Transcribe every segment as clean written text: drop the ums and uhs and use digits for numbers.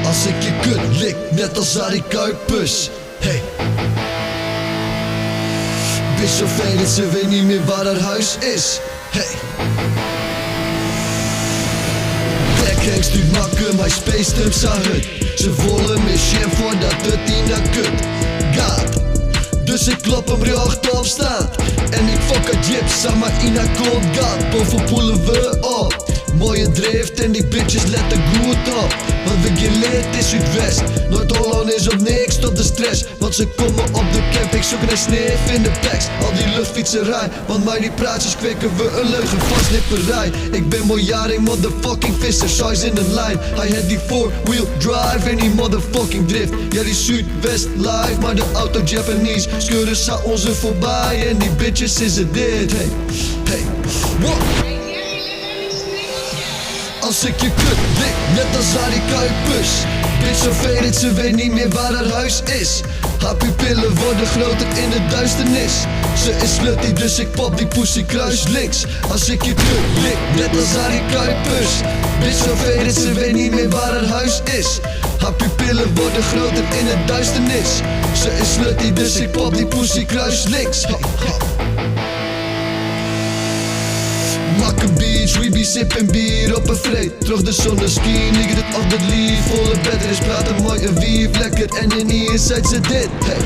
Als ik je kut lik, net als Arie Kuipers. Hey. Bitch zo vervelend, ze weet niet meer waar haar huis is. Hey. Backhang stuurt makkelijk, hij spaced hem zijn hut. Ze volgen me shit voordat het niet naar kut gaat. Dus ik klop hem recht op staat. En ik fuck a jip, samen in haar kont gaat. Boven poelen we op. Mooie drift en die bitches letten goed op. Want we geleerd in Zuidwest. Noord-Holland is op niks tot de stress. Want ze komen op de camping, zoeken naar sneef in de packs. Al die luchtfietserij, want mij die praatjes kweken we een leugen van snipperij. Ik ben miljaring, motherfucking visser, size in een lijn. Hij had die four-wheel drive en die motherfucking drift. Ja die Zuidwest live, maar de auto Japanese. Scheuren sa onze voorbij en die bitches is het dit. Hey, hey, wow. Als ik je kut lik, net als Arie Kuipers. Bitch zo vervelend, ze weet niet meer waar haar huis is. Haar pupillen worden groter in de duisternis. Ze is slutty, dus ik pop die pussy kruis links. Als ik je kut lik, net als Arie Kuipers. Bitch zo vervelend, ze weet niet meer waar haar huis is. Haar pupillen worden groter in de duisternis. Ze is slutty, dus ik pop die pussy kruis links. Makke beach, we be sippin' bier op een vreet. Terug de zonneski, nigga dit op het lief. Volle bedden is praten mooi en wief. Lekker en in hier zei ze dit. Hey,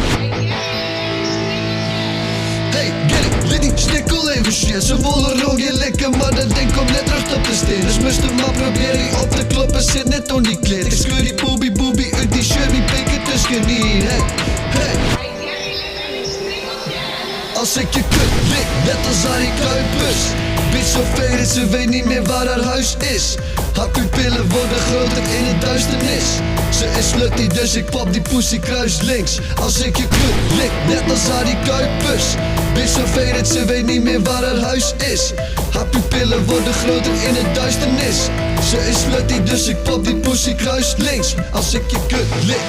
hey, get it, Liddy, snikkel even shit. Ze willen rogje lekker, maar dat ding komt net terug op de steen. Dus moest hem maar proberen op te kloppen, zit net on die kleed. Ik scheur die boobie uit die shirt, die pikken tussen niet. Hey, hey. Als ik je kut lik, net als Arie Kuipers. Bitch zo vervelend, ze weet niet meer waar haar huis is. Haar pupillen worden groter in de duisternis. Ze is slutty, dus ik pop die pussy kruis links. Als ik je kut lik, net als Arie Kuipers. Bitch zo vervelend, ze weet niet meer waar haar huis is. Haar pupillen worden groter in de duisternis. Ze is slutty, dus ik pop die pussy kruis links. Als ik je kut lik.